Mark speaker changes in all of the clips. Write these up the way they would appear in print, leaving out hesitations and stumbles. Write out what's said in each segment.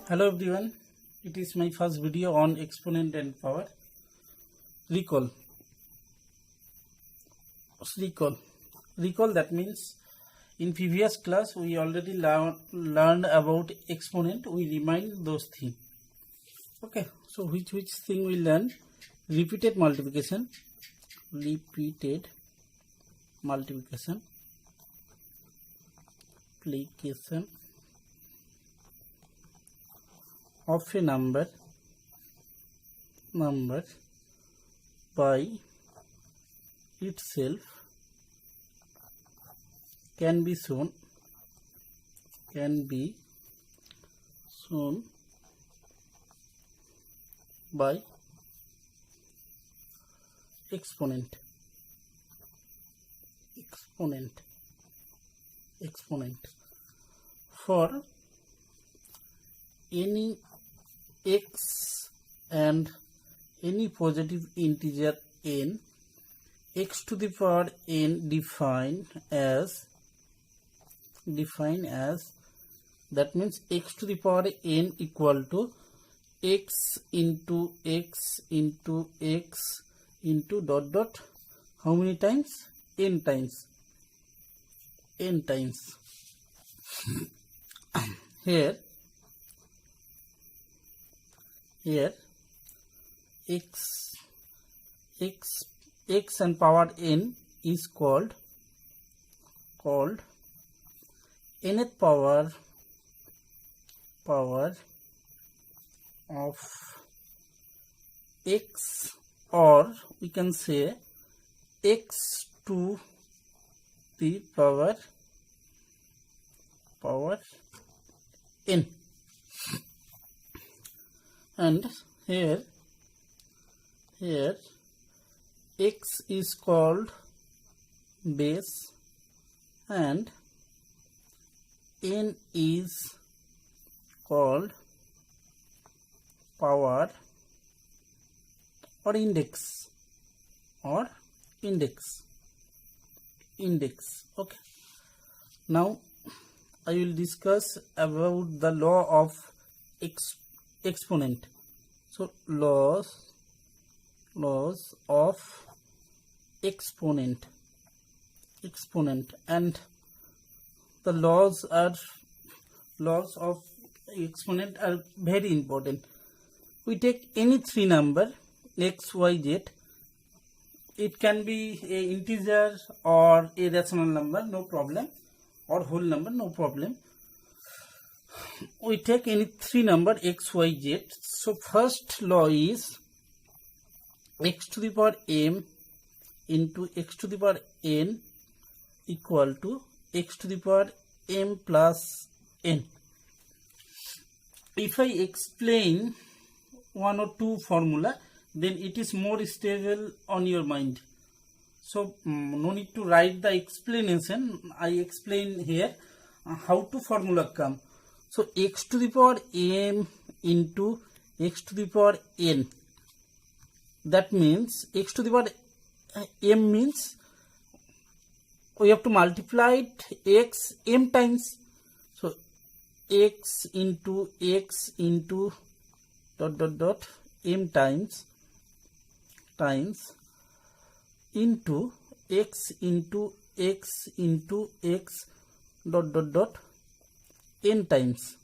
Speaker 1: Hello everyone, it is my first video on exponent and power. Recall, that means in previous class we already learned about exponent. We remind those things. Okay, so which thing we learn? Repeated multiplication application of a number by itself can be shown by exponent for any x and any positive integer n, x to the power n defined as that means x to the power n equal to x into x into x into dot dot how many times? n times. Here x and power n is called nth power of x, or we can say x to the power n. And here x is called base and n is called power or index. Okay, now I will discuss about the law of exponent. So laws of exponent, and the laws of exponent are very important. We take any three number x, y, z. It can be a integer or a rational number, no problem, or whole number, no problem. We take any three number x, y, z. So first law is x to the power m into x to the power n equal to x to the power m plus n. If I explain one or two formula, then it is more stable on your mind. So no need to write the explanation. I explain here how to formula come. So x to the power m into x to the power n. That means x to the power m means we have to multiply x m times. So x into dot dot dot m times into x into x dot dot dot n times.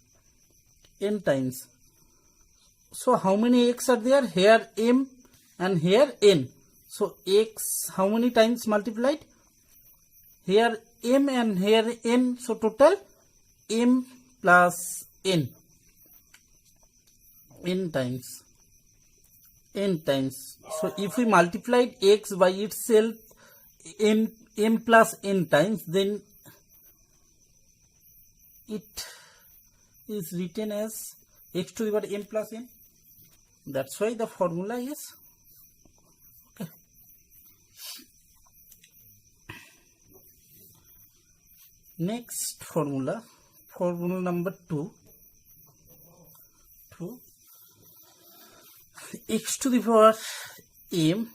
Speaker 1: So how many x are there? Here m and here n. So x how many times multiplied? Here m and here n. So total m plus n times. So if we multiplied x by itself m plus n times, then it is written as x to the power m plus n. That's why the formula is okay. Next formula number 2. X to the power m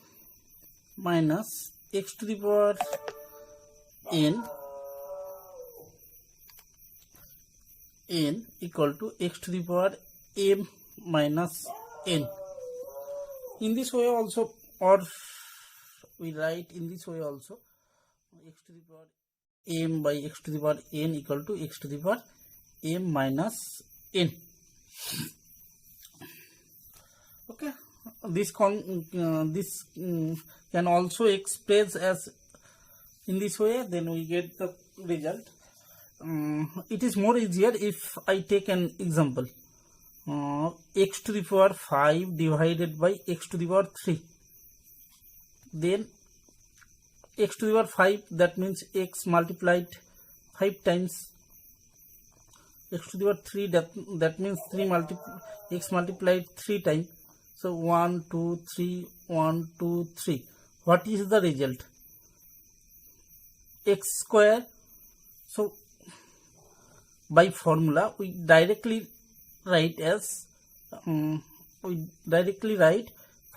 Speaker 1: minus x to the power n equal to x to the power m minus n. In this way also, or we write in this way also, x to the power m by x to the power n equal to x to the power m minus n. Okay, this can also express as in this way, then we get the result. It is more easier if I take an example. X to the power 5 divided by x to the power 3. Then x to the power 5, that means x multiplied 5 times. X to the power 3, that means x multiplied 3 times. So 1, 2, 3, 1, 2, 3. What is the result? X square. So by formula we directly write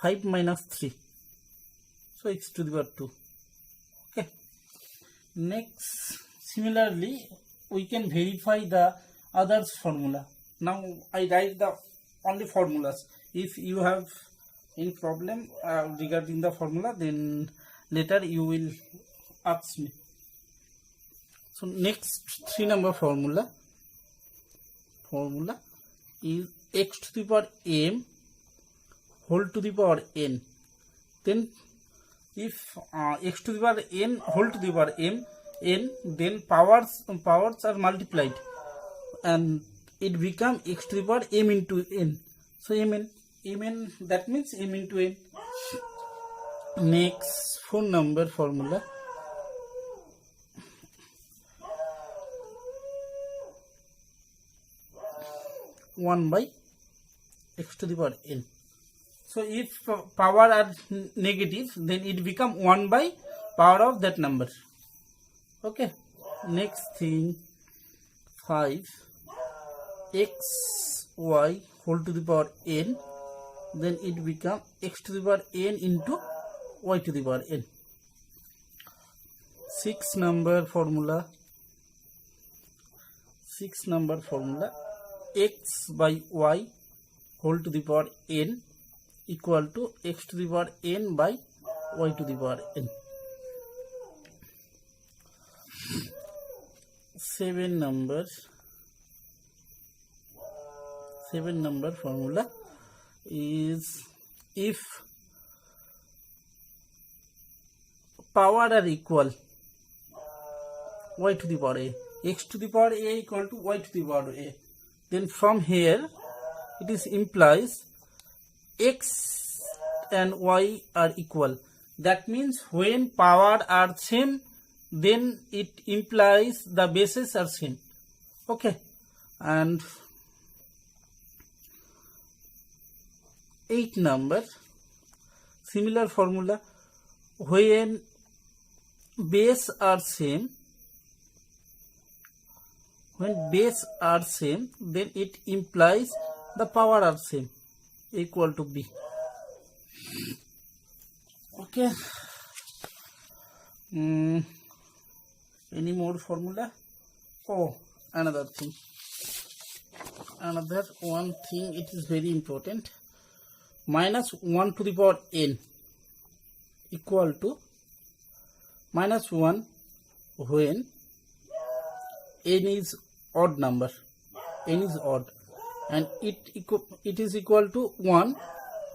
Speaker 1: 5 minus 3. So x to the power 2. Okay. Next, similarly, we can verify the others formula. Now I write the only formulas. If you have any problem regarding the formula, then later you will ask me. So next 3 number formula is x to the power m whole to the power n. Then if x to the power n whole to the power n, then powers are multiplied and it become x to the power m into n. So mn, that means m into n. Next 4 number formula, one by x to the power n. So if power are negative, then it become 1 by power of that number. Okay. Next thing, 5 x y whole to the power n, then it become x to the power n into y to the power n. 6 number formula, x by y whole to the power n equal to x to the power n by y to the power n. 7 number formula is if power are equal, y to the power a, x to the power a equal to y to the power a, then from here it is implies x and y are equal. That means when power are same, then it implies the bases are same. Okay. And 8 number, similar formula, when base are same, then it implies the power are same, equal to b. Okay. Any more formula? Oh, another one thing, it is very important. Minus 1 to the power n equal to minus 1 when n is odd number, and it is equal to 1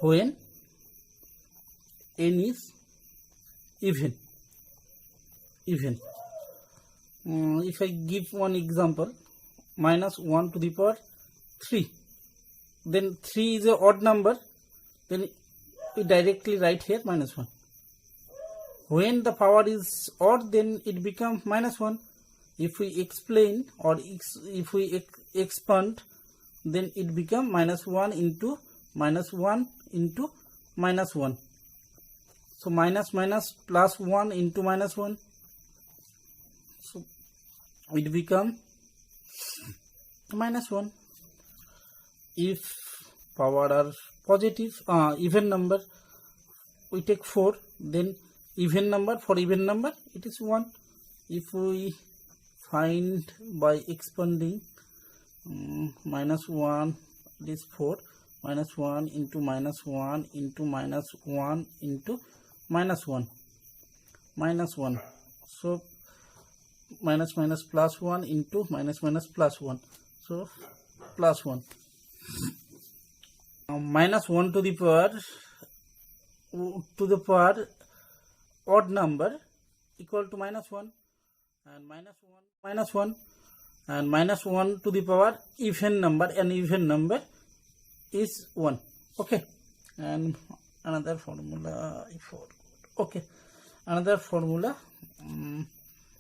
Speaker 1: when n is even. If I give one example, minus 1 to the power 3, then 3 is a odd number, then we directly write here minus 1. When the power is odd, then it becomes minus 1. If we explain or if we expand, then it becomes minus 1 into minus 1 into minus 1. So minus plus 1 into minus 1. So it becomes minus 1. If power are positive, even number, we take 4, then even number, for even number it is 1. If we find by expanding minus 1 it is 4 minus 1 into minus 1 into minus 1 into minus 1 minus 1. So minus minus plus 1 into minus minus plus 1, so plus 1. Now minus 1 to the power odd number equal to minus 1, and minus 1 and minus 1 to the power even number, and even number is 1. Okay, and another formula, okay, another formula,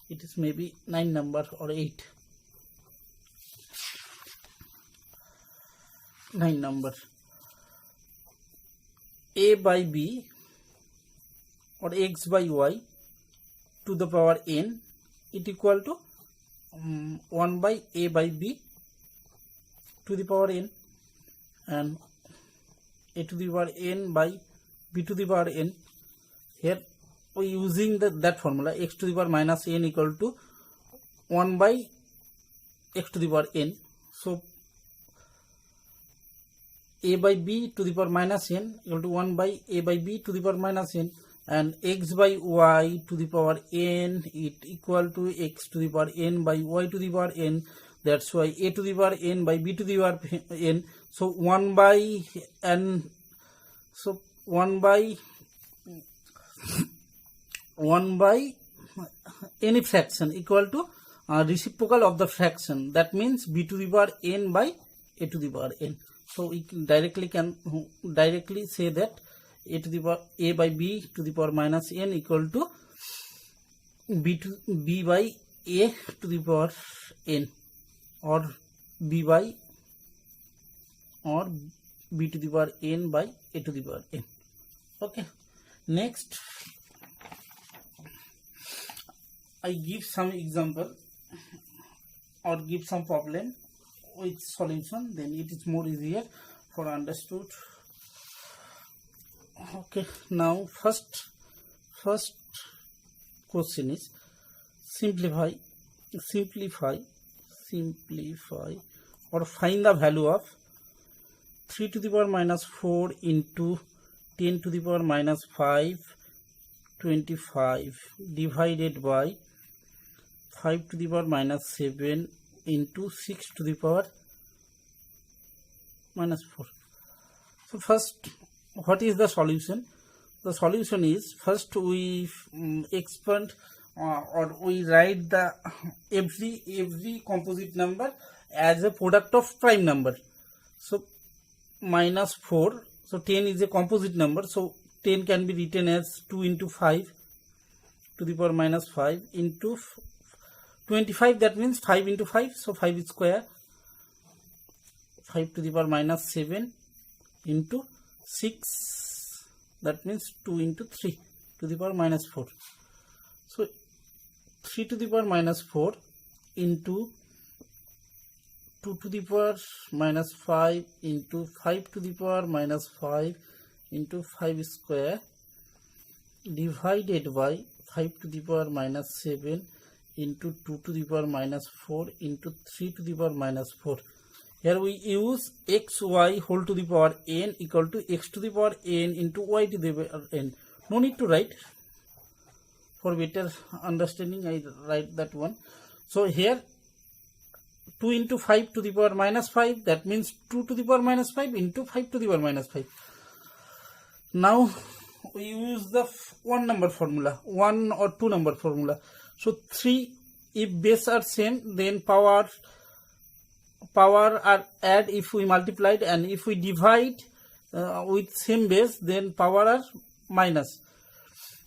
Speaker 1: it is maybe 9 number or 8. 9 number. A by B or x by y to the power n, it equal to 1 by a by b to the power n, and a to the power n by b to the power n. Here we using that formula, x to the power minus n equal to 1 by x to the power n. So a by b to the power minus n equal to 1 by a by b to the power minus n, and x by y to the power n, it equal to x to the power n by y to the power n. That's why a to the power n by b to the power n. So 1 by n, so 1 by any fraction equal to reciprocal of the fraction, that means b to the power n by a to the power n. So we can directly say that a to the power a by b to the power minus n equal to b by a to the power n, or b to the power n by a to the power n. Okay, next I give some example or give some problem with solution, then it is more easier for understood. Okay, now first question is simplify or find the value of 3 to the power minus 4 into 10 to the power minus 5 25 divided by 5 to the power minus 7 into 6 to the power minus 4. So first, what is the solution? The solution is, first we expand or we write the every composite number as a product of prime number. So minus 4, so 10 is a composite number, so 10 can be written as 2 into 5 to the power minus 5 into 25, that means 5 into 5, so 5 is square, 5 to the power minus 7 into 6, that means 2 into 3 to the power minus 4. So 3 to the power minus 4 into 2 to the power minus 5 into 5 to the power minus 5 into 5 square divided by 5 to the power minus 7 into 2 to the power minus 4 into 3 to the power minus 4. Here we use xy whole to the power n equal to x to the power n into y to the power n. No need to write. For better understanding, I write that one. So here 2 into 5 to the power minus 5, that means 2 to the power minus 5 into 5 to the power minus 5. Now we use the one number formula, 1 or 2 number formula. So 3, if base are same, then power are add if we multiplied, and if we divide with same base, then power are minus.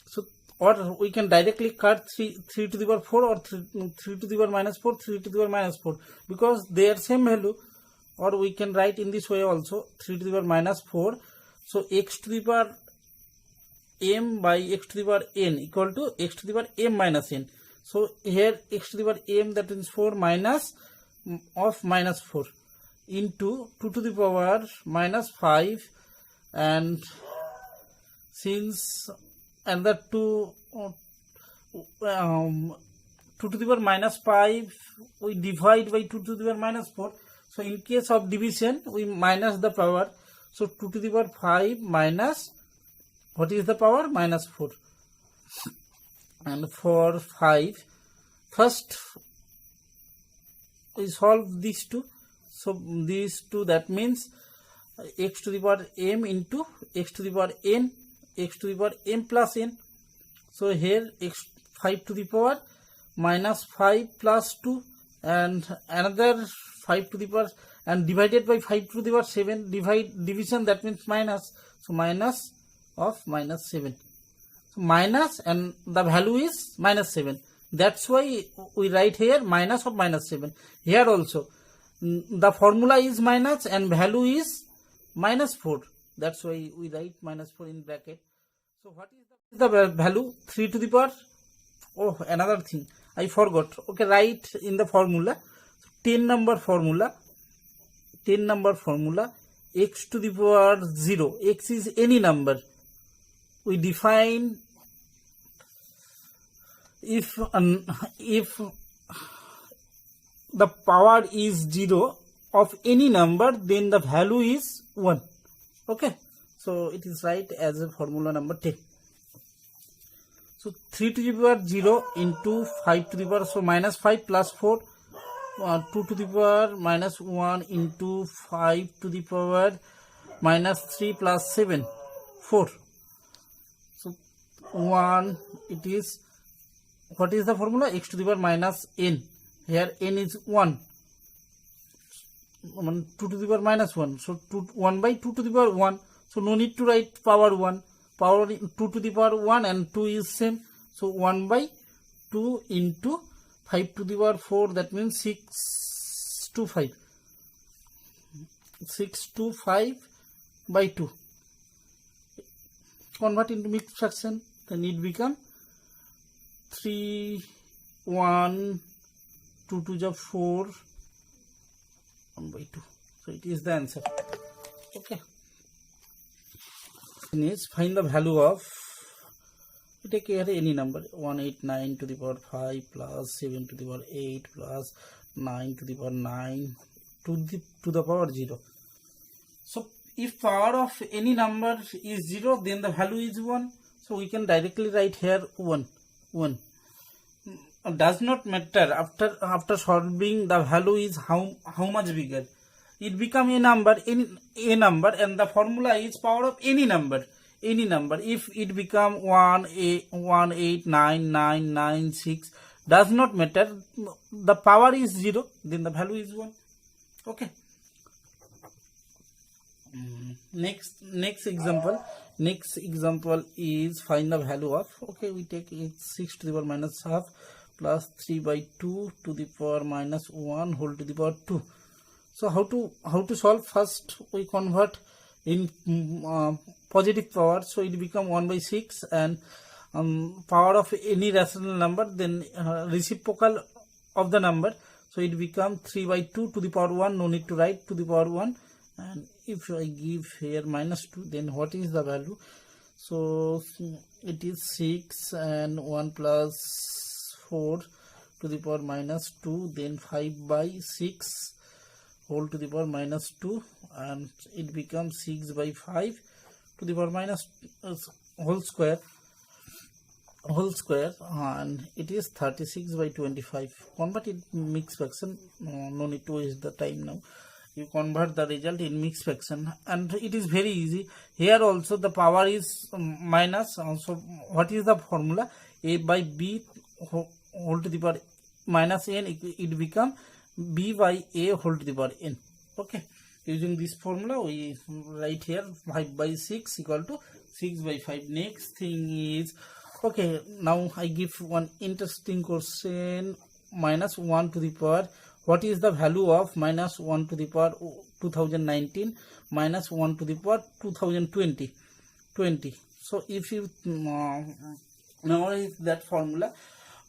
Speaker 1: So, or we can directly cut 3 to the power 4 or 3 to the power minus 4, 3 to the power minus 4, because they are same value. Or we can write in this way also, 3 to the power minus 4. So x to the power m by x to the power n equal to x to the power m minus n. So here x to the power m, that is 4 minus of minus 4 into 2 to the power minus 5, and since another 2 to the power minus 5 we divide by 2 to the power minus 4, So in case of division, we minus the power. So 2 to the power 5 minus, what is the power? Minus 4. And for 5, first we solve these two. So these two, that means x to the power m into x to the power n, x to the power m plus n. So here x 5 to the power minus 5 plus 2 and another 5 to the power and divided by 5 to the power 7, division, that means minus. So minus of minus 7. So minus, and the value is minus 7. That's why we write here minus of minus 7. Here also the formula is minus and value is minus 4. That's why we write minus 4 in bracket. So what is the value? 3 to the power. Oh, another thing I forgot. Okay, write in the formula. 10 number formula. 10 number formula. X to the power 0. X is any number. We define if the power is 0 of any number, then the value is 1. Okay, so it is right as a formula number 10. So 3 to the power 0 into 5 to the power, so minus 5 plus 4, 2 to the power minus 1 into 5 to the power minus 3 plus 7, 4. So 1, it is, what is the formula? X to the power minus n. Here n is 1. 2 to the power minus 1. So 1 by 2 to the power 1. So no need to write power 1. Power 2 to the power 1 and 2 is same. So 1 by 2 into 5 to the power 4. That means 6 to 5. 6 to 5 by 2. Convert into mixed fraction. Then it become 3, 1, 2 to the 4, 1 by 2. So it is the answer. Okay. Next, find the value of, we take here any number, 189 to the power 5 plus 7 to the power 8 plus 9 to the power 9 to the power 0. So if power of any number is 0, then the value is 1. So we can directly write here 1. Does not matter after solving, the value is how much bigger. It become a number, and the formula is power of any number. If it become 1, 8, 9, 9, 9, 6, does not matter. The power is 0, then the value is 1. Okay. Next example is find the value of, okay, we take 6 to the power minus half plus 3 by 2 to the power minus 1 whole to the power 2. So how to solve? First we convert in positive power, so it become 1 by 6 and power of any rational number, then reciprocal of the number, so it become 3 by 2 to the power 1. No need to write to the power 1. And if I give here minus 2, then what is the value? So it is 6 and 1 plus 4 to the power minus 2, then 5 by 6 whole to the power minus 2, and it becomes 6 by 5 to the power minus whole square, and it is 36 by 25. Convert it mixed fraction. No need to waste the time now. You convert the result in mixed fraction, and it is very easy. Here also the power is minus. So what is the formula? A by b whole to the power minus n, it become b by a whole to the power n. Okay, using this formula we write here 5 by 6 equal to 6 by 5. Next thing is, okay, now I give one interesting question. Minus 1 to the power, what is the value of minus 1 to the power 2019 minus 1 to the power 2020? So if you memorize that formula,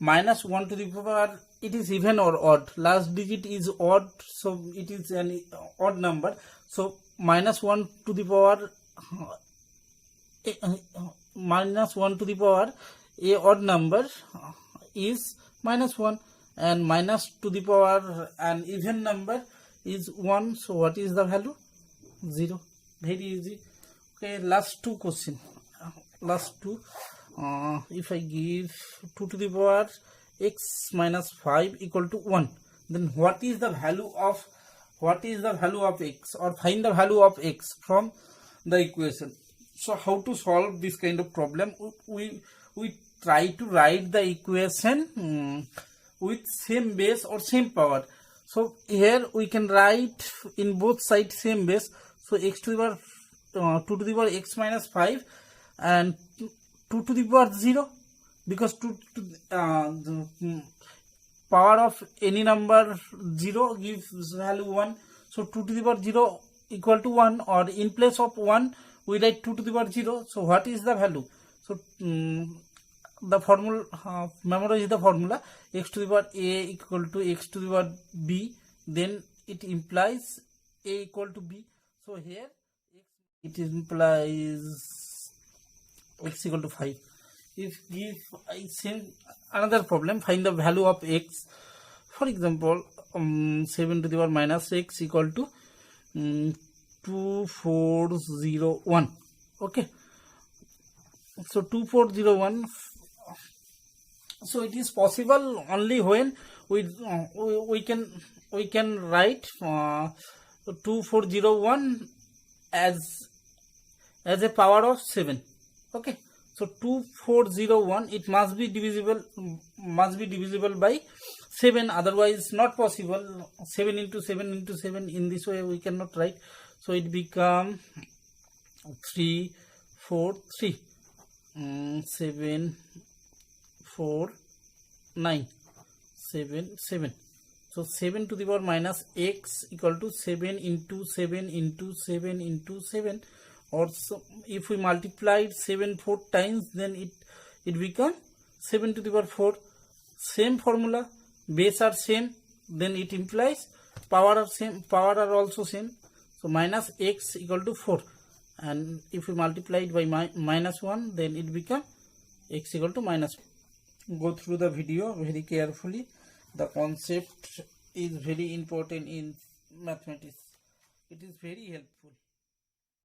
Speaker 1: minus 1 to the power, it is even or odd. Last digit is odd, so it is an odd number. So minus 1 to the power minus 1 to the power a odd number is minus 1, and minus to the power an even number is 1. So what is the value? 0. Very easy. Okay, last two question. Last two. If I give 2 to the power x minus 5 equal to 1, then what is the value of x, or find the value of x from the equation. So how to solve this kind of problem? We try to write the equation with same base or same power. So here we can write in both sides same base. So x to the power 2 to the power x minus 5 and 2 to the power 0, because the power of any number 0 gives value 1. So 2 to the power 0 equal to 1, or in place of 1 we write 2 to the power 0. So what is the value? So the formula, memorize the formula, x to the power a equal to x to the power b, then it implies a equal to b. So here it implies x equal to 5. If give same another problem, find the value of x. For example, 7 to the power minus x equal to 2401. Okay, so 2401. So it is possible only when we can write 2401 as a power of 7. Okay, so 2401, it must be divisible by 7, otherwise not possible. 7 into 7 into 7, in this way we cannot write. So it become 3 4 3 7 4 9 7 7. So 7 to the power minus x equal to 7 into 7 into 7 into 7, or so if we multiplied 7 4 times, then it become 7 to the power 4. Same formula, base are same, then it implies power are also same. So minus x equal to 4, and if we multiply it by minus 1, then it become x equal to minus 1. Go through the video very carefully. The concept is very important in mathematics. It is very helpful.